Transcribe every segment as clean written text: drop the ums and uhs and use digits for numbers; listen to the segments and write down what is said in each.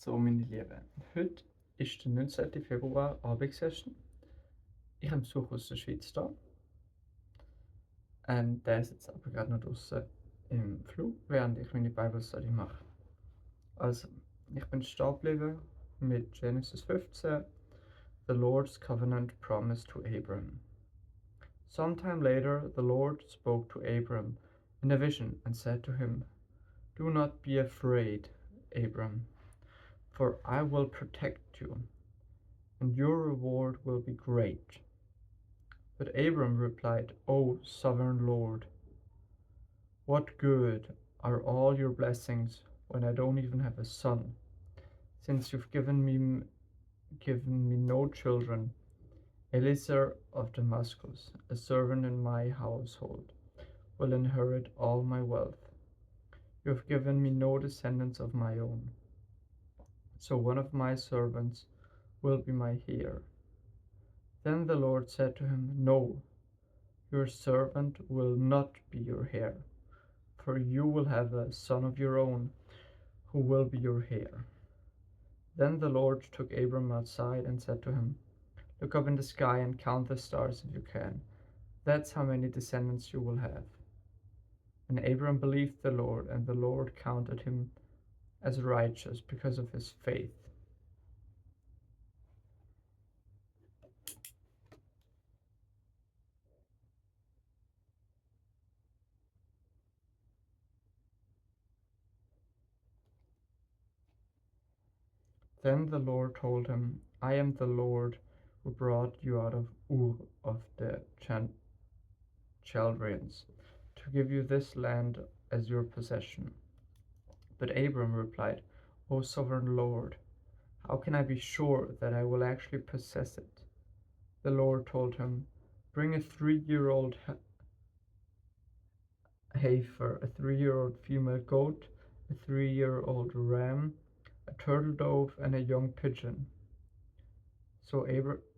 So, meine Lieben, heute ist der 19. Februar Abendsession. Ich habe Besuch aus der Schweiz da. Der ist jetzt aber gerade noch draußen im Flug, während ich meine Bible Study mache. Also, ich bin stehen geblieben mit Genesis 15, The Lord's Covenant Promise to Abram. Sometime later, the Lord spoke to Abram in a vision and said to him, "Do not be afraid, Abram, for I will protect you, and your reward will be great." But Abram replied, "O sovereign Lord, what good are all your blessings when I don't even have a son? Since you've given me no children, Eliezer of Damascus, a servant in my household, will inherit all my wealth. You have given me no descendants of my own, so one of my servants will be my heir." Then the Lord said to him, "No, your servant will not be your heir, for you will have a son of your own who will be your heir." Then the Lord took Abram outside and said to him, "Look up in the sky and count the stars if you can. That's how many descendants you will have." And Abram believed the Lord, and the Lord counted him as righteous because of his faith. Then the Lord told him, "I am the Lord who brought you out of Ur of the Chaldeans to give you this land as your possession." But Abram replied, "O sovereign Lord, how can I be sure that I will actually possess it?" The Lord told him, "Bring a 3-year-old heifer, a 3-year-old female goat, a 3-year-old ram, a turtle dove, and a young pigeon." So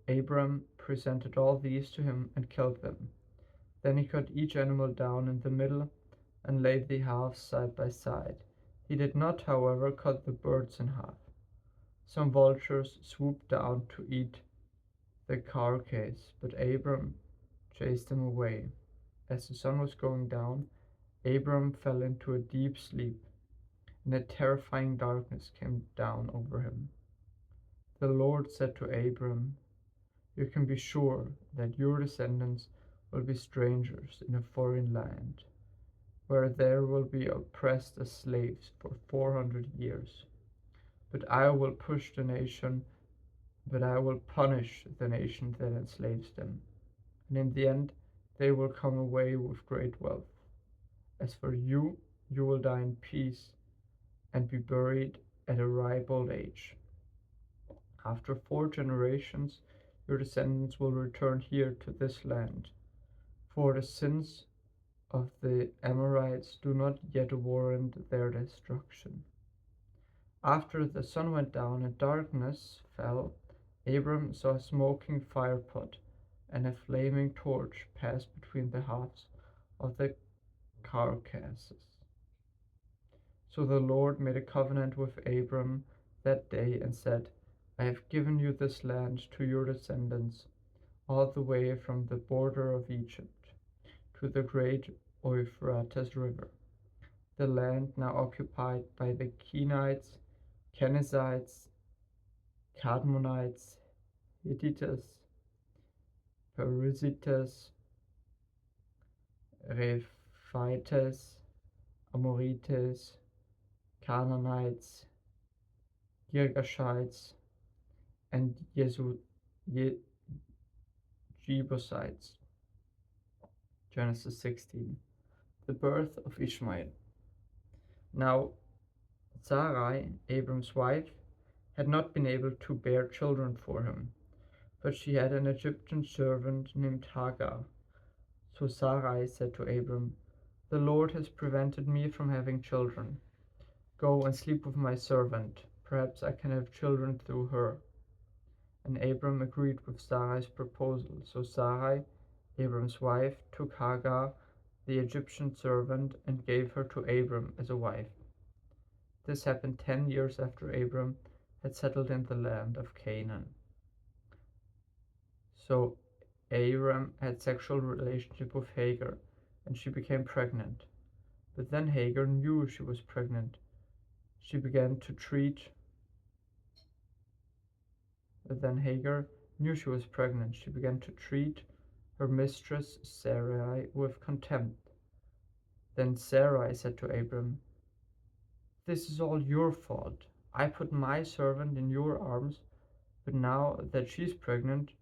Abram presented all these to him and killed them. Then he cut each animal down in the middle and laid the halves side by side. He did not, however, cut the birds in half. Some vultures swooped down to eat the carcass, but Abram chased them away. As the sun was going down, Abram fell into a deep sleep, and a terrifying darkness came down over him. The Lord said to Abram, "You can be sure that your descendants will be strangers in a foreign land, where they will be oppressed as slaves for 400 years. But I will punish the nation that enslaves them, and in the end they will come away with great wealth. As for you, you will die in peace and be buried at a ripe old age. After 4 generations, your descendants will return here to this land, for the sins of the Amorites do not yet warrant their destruction." After the sun went down and darkness fell, Abram saw a smoking firepot and a flaming torch pass between the halves of the carcasses. So the Lord made a covenant with Abram that day and said, "I have given you this land to your descendants, all the way from the border of Egypt to the great Euphrates River, the land now occupied by the Kenites, Kenizzites, Cadmonites, Hittites, Perizzites, Rephites, Amorites, Canaanites, Girgashites, and Jebusites." Genesis 16. The birth of Ishmael. Now Sarai, Abram's wife, had not been able to bear children for him, but she had an Egyptian servant named Hagar. So Sarai said to Abram, "The Lord has prevented me from having children. Go and sleep with my servant. Perhaps I can have children through her." And Abram agreed with Sarai's proposal. So Sarai, Abram's wife, took Hagar, the Egyptian servant, and gave her to Abram as a wife. This happened 10 years after Abram had settled in the land of Canaan. So Abram had sexual relationship with Hagar, and she became pregnant. But then Hagar knew she was pregnant. She began to treat But then Hagar knew she was pregnant. She began to treat her mistress Sarai with contempt. Then Sarai said to Abram, "This is all your fault. I put my servant in your arms, but now that she's pregnant,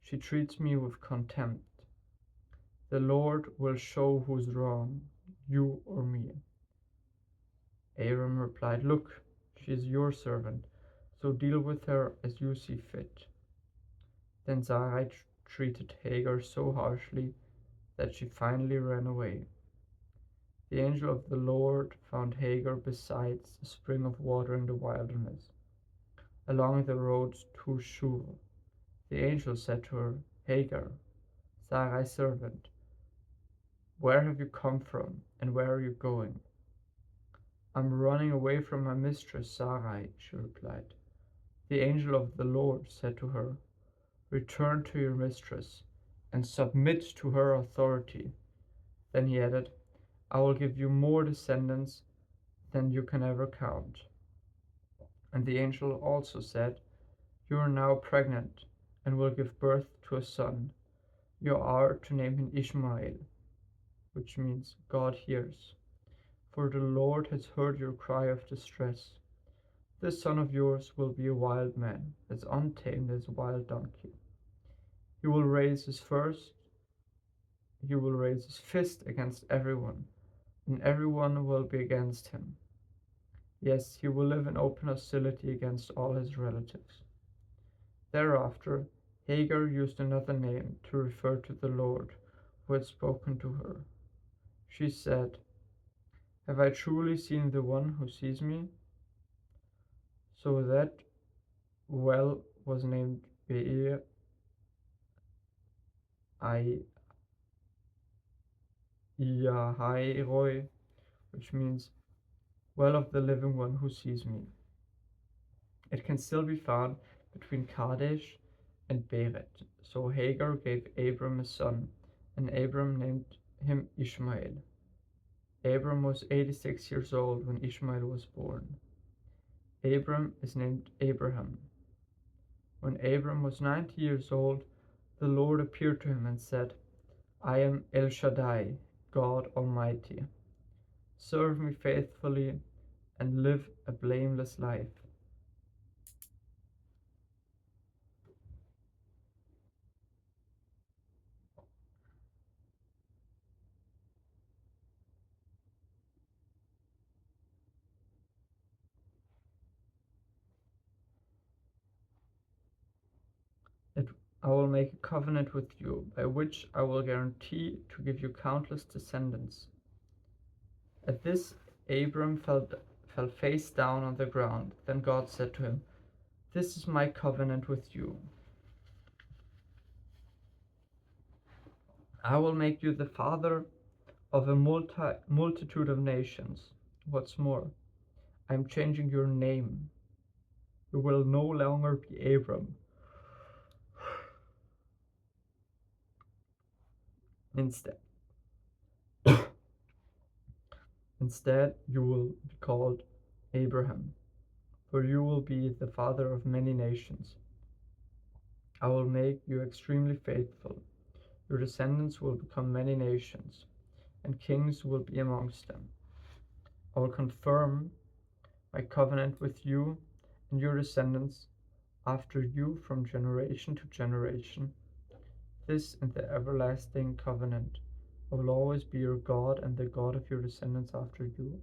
she treats me with contempt. The Lord will show who's wrong, you or me." Abram replied, "Look, she is your servant, so deal with her as you see fit." Then Sarai treated Hagar so harshly that she finally ran away. The angel of the Lord found Hagar beside a spring of water in the wilderness, along the road to Shur. The angel said to her, "Hagar, Sarai's servant, where have you come from, and where are you going?" "I'm running away from my mistress Sarai," she replied. The angel of the Lord said to her, "Return to your mistress, and submit to her authority." Then he added, "I will give you more descendants than you can ever count." And the angel also said, "You are now pregnant, and will give birth to a son. You are to name him Ishmael," which means God hears. "For the Lord has heard your cry of distress. This son of yours will be a wild man, as untamed as a wild donkey. He will raise his fist against everyone, and everyone will be against him. Yes, he will live in open hostility against all his relatives." Thereafter, Hagar used another name to refer to the Lord who had spoken to her. She said, "Have I truly seen the one who sees me?" So that well was named Be'er Yahairoi, which means well of the living one who sees me. It can still be found between Kadesh and Beret. So Hagar gave Abram a son, and Abram named him Ishmael. Abram was 86 years old when Ishmael was born. Abram is named Abraham. When Abram was 90 years old, the Lord appeared to him and said, "I am El Shaddai, God Almighty. Serve me faithfully and live a blameless life." It, I will make a covenant with you, by which I will guarantee to give you countless descendants. At this, Abram fell face down on the ground. Then God said to him, "This is my covenant with you. I will make you the father of a multitude of nations. What's more, I am changing your name. You will no longer be Abram. Instead, Instead, you will be called Abraham, for you will be the father of many nations. I will make you extremely faithful. Your descendants will become many nations, and kings will be amongst them. I will confirm my covenant with you and your descendants after you from generation to generation. This is the everlasting covenant. I will always be your God and the God of your descendants after you.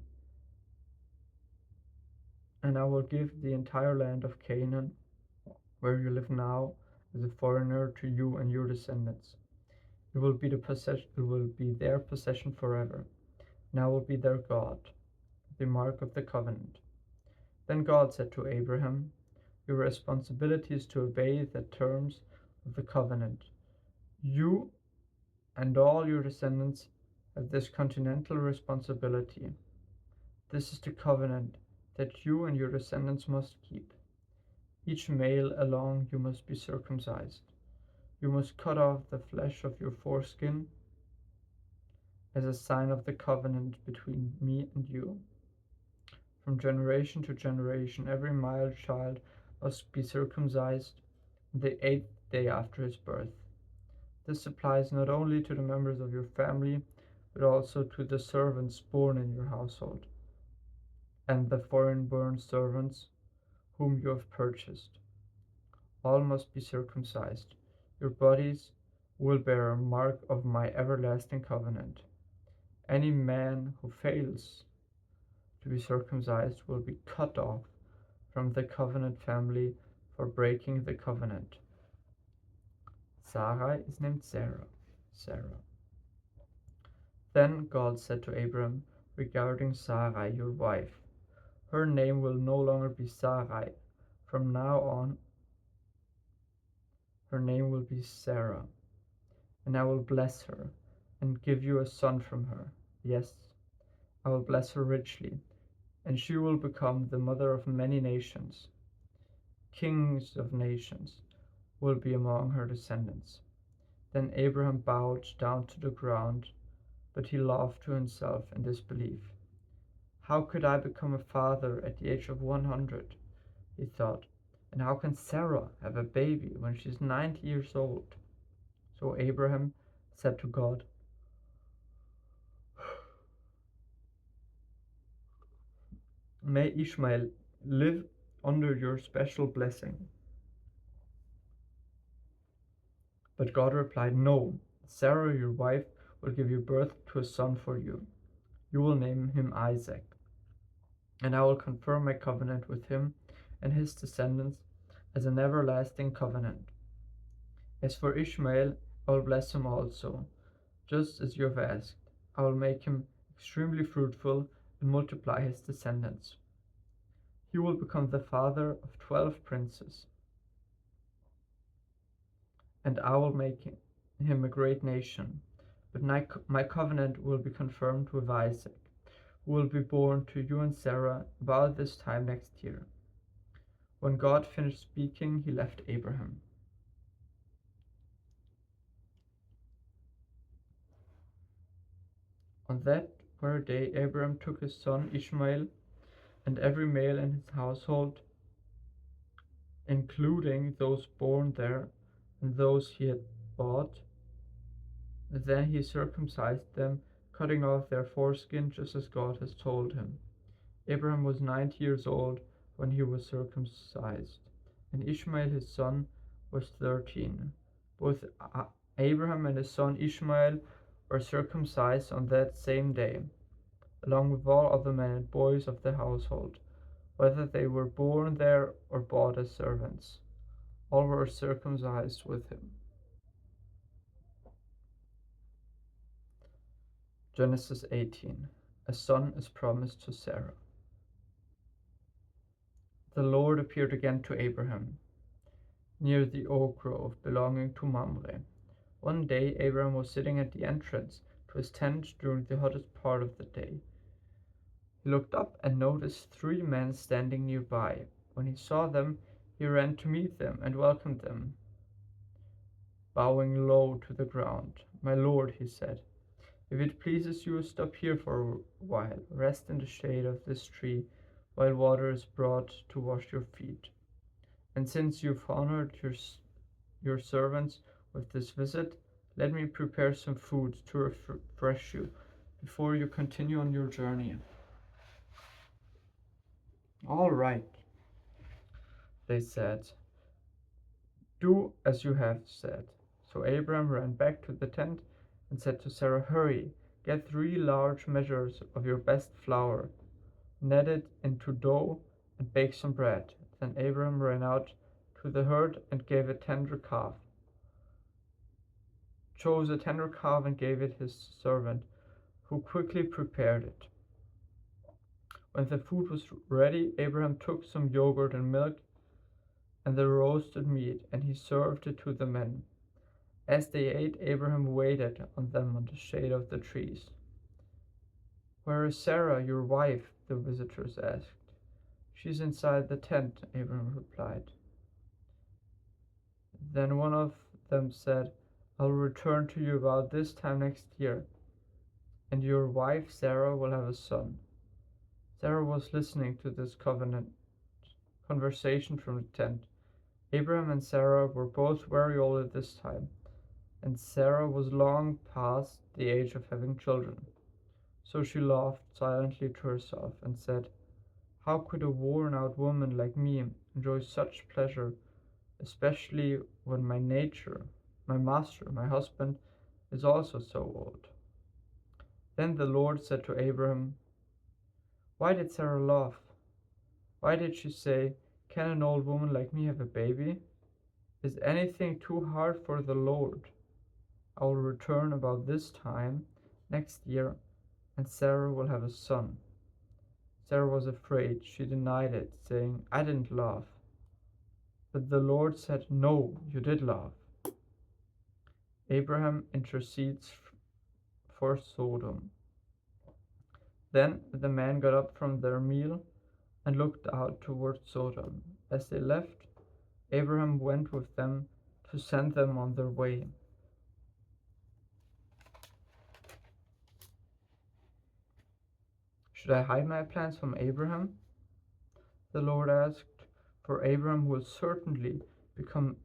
And I will give the entire land of Canaan, where you live now, as a foreigner to you and your descendants. It will be their possession forever, and I will be their God, the mark of the covenant. Then God said to Abraham, "Your responsibility is to obey the terms of the covenant. You and all your descendants have this continental responsibility. This is the covenant that you and your descendants must keep. Each male along you must be circumcised. You must cut off the flesh of your foreskin as a sign of the covenant between me and you. From generation to generation, every male child must be circumcised on the 8th day after his birth. This applies not only to the members of your family, but also to the servants born in your household, and the foreign-born servants whom you have purchased. All must be circumcised. Your bodies will bear a mark of my everlasting covenant. Any man who fails to be circumcised will be cut off from the covenant family for breaking the covenant. Sarai is named Sarah. Then God said to Abram regarding Sarai, your wife, her name will no longer be Sarai. From now on, her name will be Sarah, and I will bless her and give you a son from her. Yes, I will bless her richly, and she will become the mother of many nations. Kings of nations will be among her descendants. Then Abraham bowed down to the ground, but he laughed to himself in disbelief. How could I become a father at the age of 100? He thought, and how can Sarah have a baby when she's 90 years old? So Abraham said to God, May Ishmael live under your special blessing. But God replied, No, Sarah, your wife, will give you birth to a son for you. You will name him Isaac, and I will confirm my covenant with him and his descendants as an everlasting covenant. As for Ishmael, I will bless him also, just as you have asked. I will make him extremely fruitful and multiply his descendants. He will become the father of 12 princes, and I will make him a great nation. But my covenant will be confirmed with Isaac, who will be born to you and Sarah about this time next year. When God finished speaking, he left Abraham. On that very day, Abraham took his son Ishmael and every male in his household, including those born there and those he had bought. Then he circumcised them, cutting off their foreskin just as God has told him. Abraham was 90 years old when he was circumcised, and Ishmael his son was 13. Both Abraham and his son Ishmael were circumcised on that same day, along with all other men and boys of the household, whether they were born there or bought as servants. All were circumcised with him. Genesis 18. A son is promised to Sarah. The Lord appeared again to Abraham near the oak grove belonging to Mamre. One day Abraham was sitting at the entrance to his tent during the hottest part of the day. He looked up and noticed 3 men standing nearby. When he saw them, he ran to meet them and welcomed them, bowing low to the ground. My lord, he said, if it pleases you, stop here for a while. Rest in the shade of this tree while water is brought to wash your feet. And since you've honored your servants with this visit, let me prepare some food to refresh you before you continue on your journey. All right, they said. Do as you have said. So Abraham ran back to the tent and said to Sarah, Hurry, get 3 large measures of your best flour, knead it into dough, and bake some bread. Then Abraham ran out to the herd and gave a tender calf. Chose a tender calf and gave it his servant, who quickly prepared it. When the food was ready, Abraham took some yogurt and milk and the roasted meat, and he served it to the men. As they ate, Abraham waited on them on the shade of the trees. Where is Sarah, your wife? The visitors asked. She's inside the tent, Abraham replied. Then one of them said, I will return to you about this time next year, and your wife Sarah will have a son. Sarah was listening to this conversation from the tent. Abraham and Sarah were both very old at this time, and Sarah was long past the age of having children. So she laughed silently to herself and said, how could a worn-out woman like me enjoy such pleasure, especially when my master, my husband, is also so old? Then the Lord said to Abraham, why did Sarah laugh? Why did she say, can an old woman like me have a baby? Is anything too hard for the Lord? I will return about this time next year, and Sarah will have a son. Sarah was afraid. She denied it, saying, I didn't laugh. But the Lord said, no, you did laugh. Abraham intercedes for Sodom. Then the men got up from their meal and looked out toward Sodom. As they left, Abraham went with them to send them on their way. Should I hide my plans from Abraham? The Lord asked, for Abraham will certainly become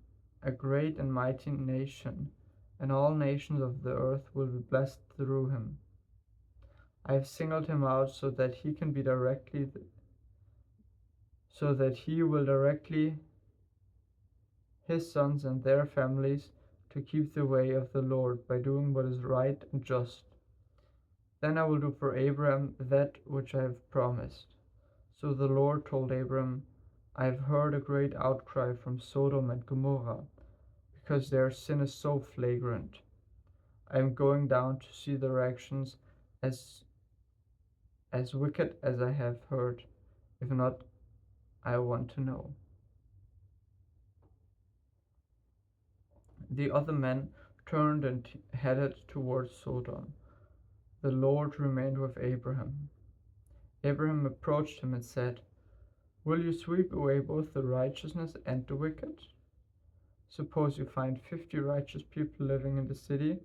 a great and mighty nation, and all nations of the earth will be blessed through him. I have singled him out so that he will directly his sons and their families to keep the way of the Lord by doing what is right and just. Then I will do for Abraham that which I have promised. So the Lord told Abram, I have heard a great outcry from Sodom and Gomorrah, because their sin is so flagrant. I am going down to see their actions as wicked as I have heard. If not, I want to know. The other men turned and headed towards Sodom. The Lord remained with Abraham. Abraham approached him and said, will you sweep away both the righteousness and the wicked? Suppose you find 50 righteous people living in the city.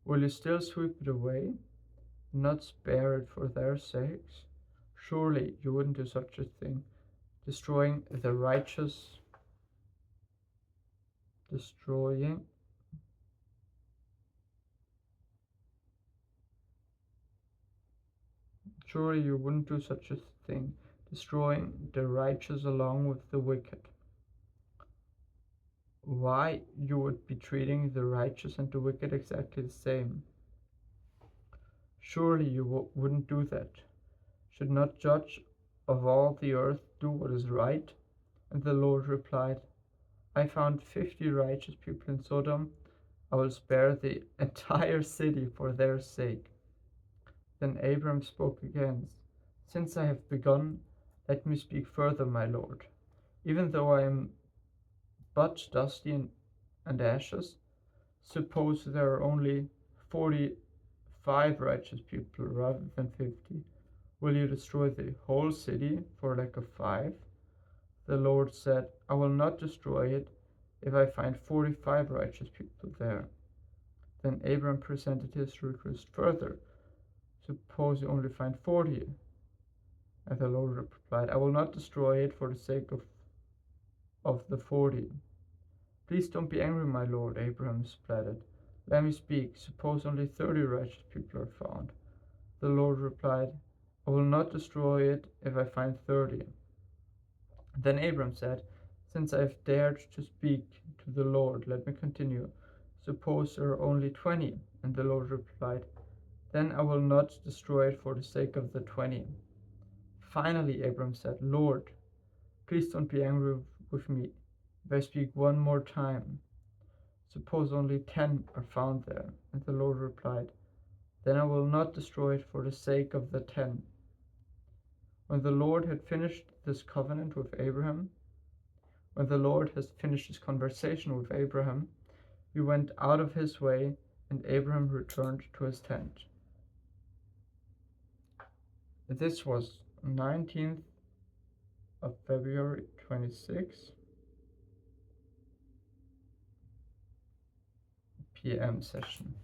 Will you still sweep it away, and not spare it for their sakes? Surely you wouldn't do such a thing, destroying the righteous, surely you wouldn't do such a thing, destroying the righteous along with the wicked. Why, you would be treating the righteous and the wicked exactly the same. Surely you wouldn't do that. Should not judge of all the earth do what is right? And the Lord replied, I found 50 righteous people in Sodom. I will spare the entire city for their sake. Then Abram spoke again, since I have begun, let me speak further, my Lord. Even though I am but dusty and ashes, suppose there are only 45 righteous people rather than 50. Will you destroy the whole city for lack of 5? The Lord said, I will not destroy it if I find 45 righteous people there. Then Abram presented his request further. Suppose you only find 40. And the Lord replied, I will not destroy it for the sake of the 40. Please don't be angry, my Lord, Abraham pleaded. Let me speak. Suppose only 30 righteous people are found. The Lord replied, I will not destroy it if I find 30. Then Abram said, since I have dared to speak to the Lord, let me continue. Suppose there are only 20. And the Lord replied, then I will not destroy it for the sake of the 20. Finally, Abram said, Lord, please don't be angry with me if I speak one more time. Suppose only 10 are found there. And the Lord replied, then I will not destroy it for the sake of the 10. When the Lord had finished this covenant with Abraham, when the Lord has finished his conversation with Abraham, he went out of his way, and Abraham returned to his tent. This was 19th of February 26, p.m. session.